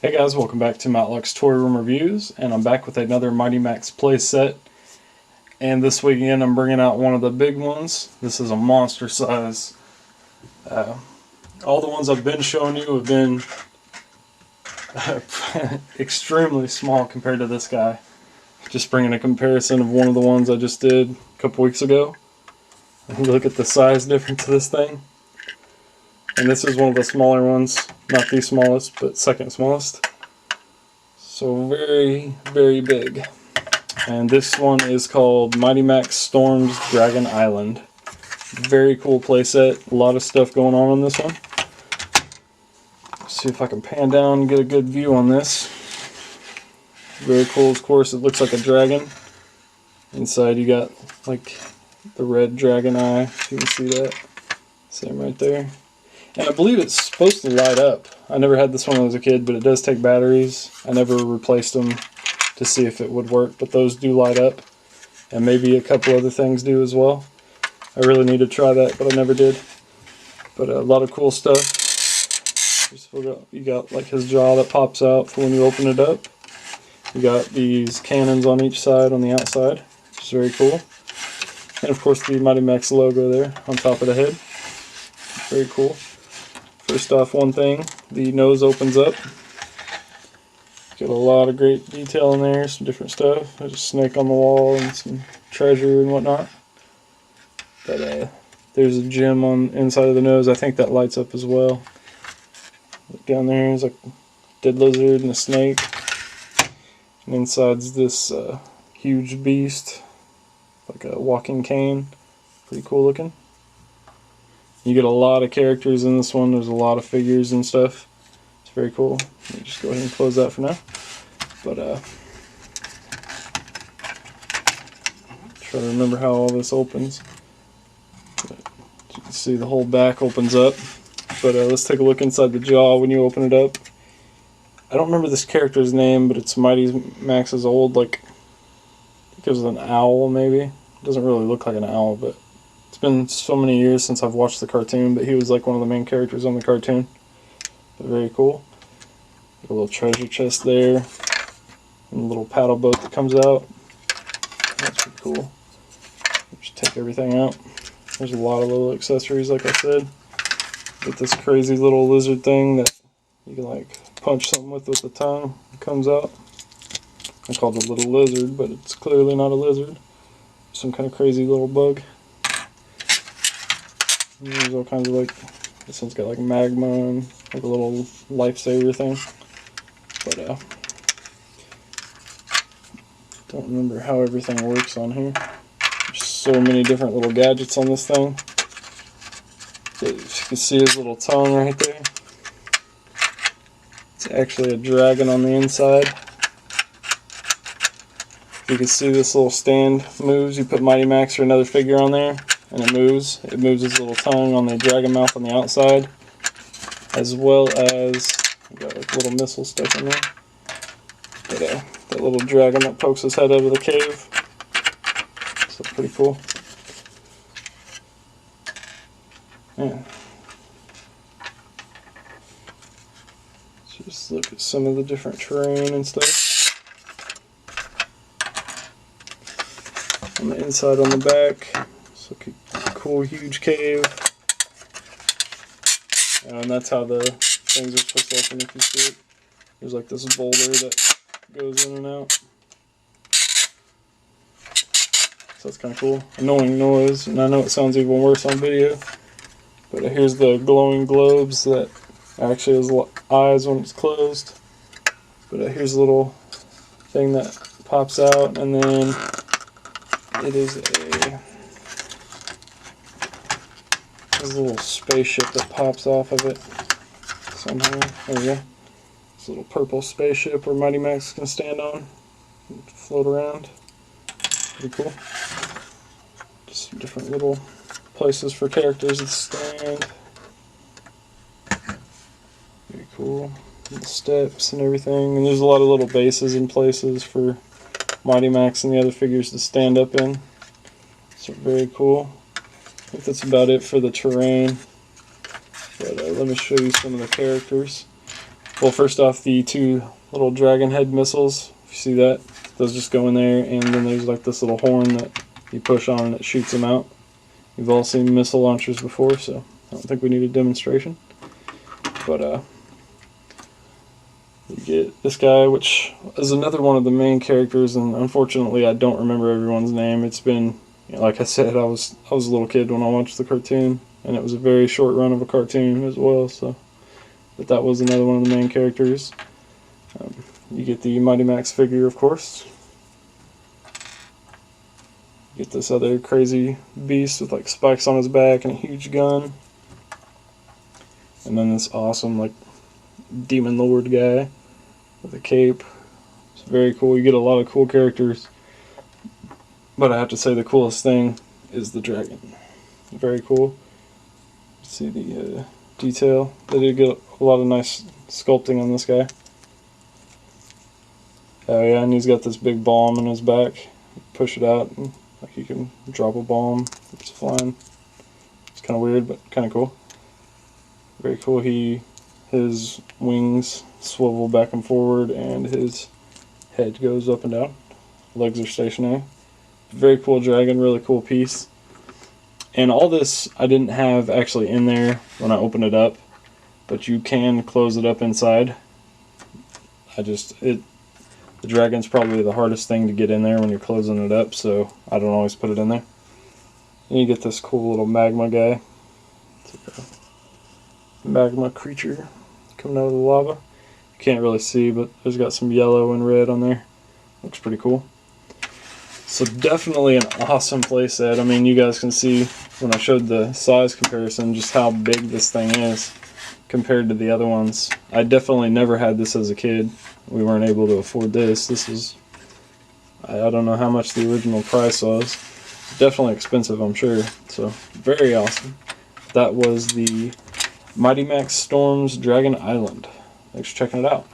Hey guys, welcome back to Matlock's Toy Room Reviews, and I'm back with another Mighty Max playset. And this weekend I'm bringing out one of the big ones. This is a monster size. All the ones I've been showing you have been extremely small compared to this guy. Just bringing a comparison of one of the ones I just did a couple weeks ago. Look at the size difference of this thing. And this is one of the smaller ones, not the smallest, but second smallest. So very, very big. And this one is called Mighty Max Storms Dragon Island. Very cool playset, a lot of stuff going on this one. Let's see if I can pan down and get a good view on this. Very cool, of course, it looks like a dragon. Inside you got like the red dragon eye, if you can see that. Same right there. And I believe it's supposed to light up. I never had this one when I was a kid, but it does take batteries. I never replaced them to see if it would work, but those do light up. And maybe a couple other things do as well. I really need to try that, but I never did. But a lot of cool stuff. You got like his jaw that pops out for when you open it up. You got these cannons on each side on the outside, which is very cool. And of course the Mighty Max logo there on top of the head. Very cool. First off, one thing, the nose opens up. Got a lot of great detail in there, some different stuff. There's a snake on the wall and some treasure and whatnot. But there's a gem on the inside of the nose. I think that lights up as well. Look down there, there's a dead lizard and a snake. And inside's this huge beast, like a walking cane. Pretty cool looking. You get a lot of characters in this one. There's a lot of figures and stuff. It's very cool. Let me just go ahead and close that for now. But try to remember how all this opens. But you can see the whole back opens up. But let's take a look inside the jaw when you open it up. I don't remember this character's name, but it's Mighty Max's old, like, I think it was an owl maybe. It doesn't really look like an owl, but it's been so many years since I've watched the cartoon, but he was like one of the main characters on the cartoon. But very cool. Got a little treasure chest there. And a little paddle boat that comes out. That's pretty cool. Just take everything out. There's a lot of little accessories, like I said. Get this crazy little lizard thing that you can like punch something with the tongue. It comes out. I called it a little lizard, but it's clearly not a lizard. Some kind of crazy little bug. And there's all kinds of like, this one's got like magma and like a little lifesaver thing. But don't remember how everything works on here. There's so many different little gadgets on this thing. You can see his little tongue right there. It's actually a dragon on the inside. You can see this little stand moves. You put Mighty Max or another figure on there, and it moves. It moves his little tongue on the dragon mouth on the outside, as well as got like a little missile stuck in there. But that little dragon that pokes his head out of the cave. So pretty cool. Yeah. Let's just look at some of the different terrain and stuff. On the inside, on the back, it's like a cool huge cave. And that's how the things are supposed to open if you see it. There's like this boulder that goes in and out. So that's kind of cool. Annoying noise, and I know it sounds even worse on video. But here's the glowing globes that actually has eyes when it's closed. But here's a little thing that pops out, and then it is there's a little spaceship that pops off of it somehow. There we go. This little purple spaceship where Mighty Max can stand on and float around. Pretty cool. Just some different little places for characters to stand. Very cool. Little steps and everything. And there's a lot of little bases and places for Mighty Max and the other figures to stand up in. So very cool. I think that's about it for the terrain. But let me show you some of the characters. Well, first off, the two little dragon head missiles, if you see that, those just go in there, and then there's like this little horn that you push on and it shoots them out. You've all seen missile launchers before, so I don't think we need a demonstration. But you get this guy, which is another one of the main characters, and unfortunately I don't remember everyone's name. It's been, you know, like I said, I was a little kid when I watched the cartoon, and it was a very short run of a cartoon as well, so. But that was another one of the main characters. You get the Mighty Max figure, of course. You get this other crazy beast with like spikes on his back and a huge gun. And then this awesome like demon lord guy with a cape. It's very cool. You get a lot of cool characters. But I have to say the coolest thing is the dragon. Very cool. See the detail. They did get a lot of nice sculpting on this guy. Oh yeah, and he's got this big bomb in his back. Push it out, and like you can drop a bomb. It's flying. It's kind of weird, but kind of cool. Very cool. His wings swivel back and forward, and his head goes up and down. Legs are stationary. Very cool dragon. Really cool piece. And all this I didn't have actually in there when I opened it up, but you can close it up inside. The dragon's probably the hardest thing to get in there when you're closing it up, so I don't always put it in there. And you get this cool little magma guy. It's like a magma creature coming out of the lava. You can't really see, but there's got some yellow and red on there. Looks pretty cool. So definitely an awesome playset. I mean, you guys can see when I showed the size comparison just how big this thing is compared to the other ones. I definitely never had this as a kid. We weren't able to afford this. This is, I don't know how much the original price was. Definitely expensive, I'm sure. So very awesome. That was the Mighty Max Storms Dragon Island. Thanks for checking it out.